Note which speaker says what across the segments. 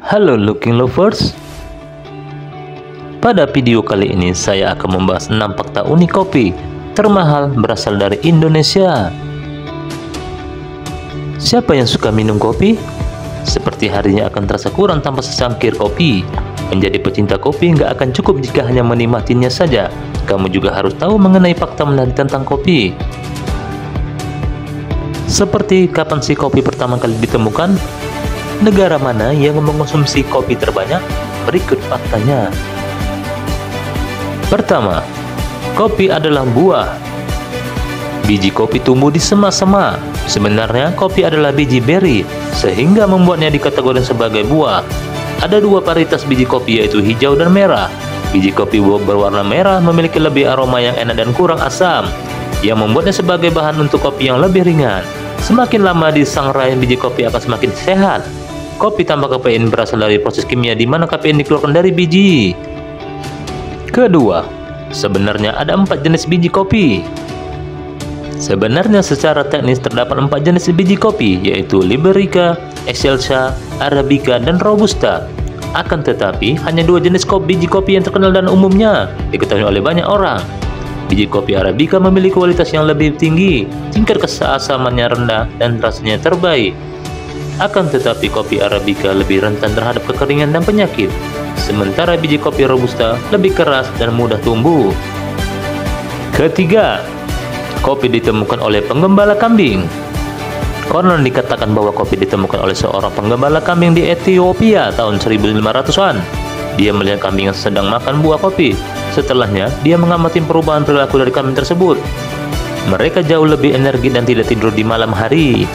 Speaker 1: Halo Looking Lovers. Pada video kali ini saya akan membahas 6 fakta unik kopi termahal berasal dari Indonesia. Siapa yang suka minum kopi? Seperti harinya akan terasa kurang tanpa secangkir kopi. Menjadi pecinta kopi nggak akan cukup jika hanya menikmatinya saja. Kamu juga harus tahu mengenai fakta menarik tentang kopi. Seperti kapan sih kopi pertama kali ditemukan? Negara mana yang mengonsumsi kopi terbanyak? Berikut faktanya. Pertama, kopi adalah buah. Biji kopi tumbuh di sema-sema. Sebenarnya kopi adalah biji beri, sehingga membuatnya dikategorikan sebagai buah. Ada dua varietas biji kopi, yaitu hijau dan merah. Biji kopi berwarna merah memiliki lebih aroma yang enak dan kurang asam, yang membuatnya sebagai bahan untuk kopi yang lebih ringan. Semakin lama disangrai, biji kopi akan semakin sehat. Kopi tanpa kafein berasal dari proses kimia di mana kafein dikeluarkan dari biji. Kedua, sebenarnya ada 4 jenis biji kopi. Sebenarnya secara teknis terdapat 4 jenis biji kopi, yaitu Liberica, Excelsa, Arabica, dan Robusta. Akan tetapi, hanya 2 jenis biji kopi yang terkenal dan umumnya diketahui oleh banyak orang. Biji kopi Arabica memiliki kualitas yang lebih tinggi, tingkat keasamannya rendah, dan rasanya terbaik. Akan tetapi kopi Arabica lebih rentan terhadap kekeringan dan penyakit, sementara biji kopi Robusta lebih keras dan mudah tumbuh. Ketiga, kopi ditemukan oleh penggembala kambing. Konon dikatakan bahwa kopi ditemukan oleh seorang penggembala kambing di Ethiopia tahun 1500-an. Dia melihat kambing yang sedang makan buah kopi. Setelahnya, dia mengamati perubahan perilaku dari kambing tersebut. Mereka jauh lebih energi dan tidak tidur di malam hari.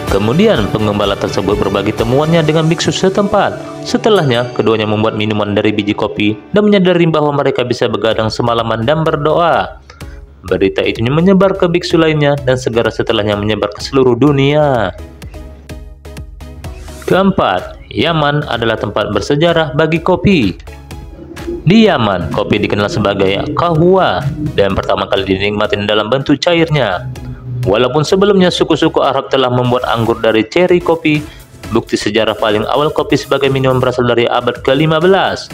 Speaker 1: Kemudian, penggembala tersebut berbagi temuannya dengan biksu setempat. Setelahnya, keduanya membuat minuman dari biji kopi dan menyadari bahwa mereka bisa begadang semalaman dan berdoa. Berita itu menyebar ke biksu lainnya dan segera setelahnya menyebar ke seluruh dunia. Keempat, Yaman adalah tempat bersejarah bagi kopi. Di Yaman, kopi dikenal sebagai kahwa dan pertama kali dinikmati dalam bentuk cairnya. Walaupun sebelumnya suku-suku Arab telah membuat anggur dari ceri kopi, bukti sejarah paling awal kopi sebagai minuman berasal dari abad ke-15.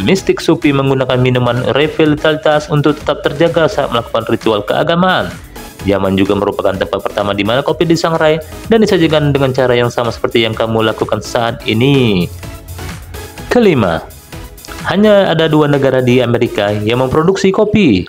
Speaker 1: Mistik Sufi menggunakan minuman revitalitas untuk tetap terjaga saat melakukan ritual keagamaan. Yaman juga merupakan tempat pertama di mana kopi disangrai dan disajikan dengan cara yang sama seperti yang kamu lakukan saat ini. Kelima, hanya ada 2 negara di Amerika yang memproduksi kopi.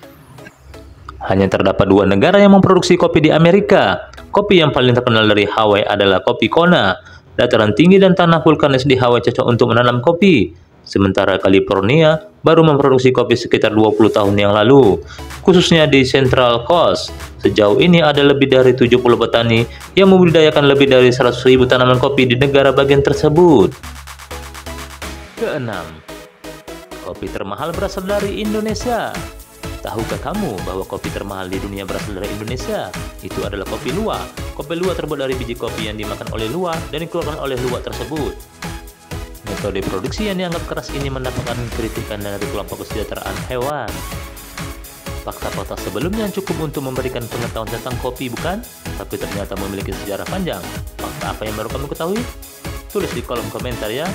Speaker 1: Hanya terdapat 2 negara yang memproduksi kopi di Amerika. Kopi yang paling terkenal dari Hawaii adalah kopi Kona. Dataran tinggi dan tanah vulkanis di Hawaii cocok untuk menanam kopi. Sementara California baru memproduksi kopi sekitar 20 tahun yang lalu, khususnya di Central Coast. Sejauh ini ada lebih dari 70 petani yang membudidayakan lebih dari 100.000 tanaman kopi di negara bagian tersebut. Keenam, kopi termahal berasal dari Indonesia. Tahukah kamu bahwa kopi termahal di dunia berasal dari Indonesia? Itu adalah kopi luwak. Kopi luwak terbuat dari biji kopi yang dimakan oleh luwak dan dikeluarkan oleh luwak tersebut. Metode produksi yang dianggap keras ini mendapatkan kritikan dari kelompok kesejahteraan hewan. Fakta-fakta sebelumnya cukup untuk memberikan pengetahuan tentang kopi, bukan? Tapi ternyata memiliki sejarah panjang. Fakta apa yang baru kamu ketahui? Tulis di kolom komentar ya.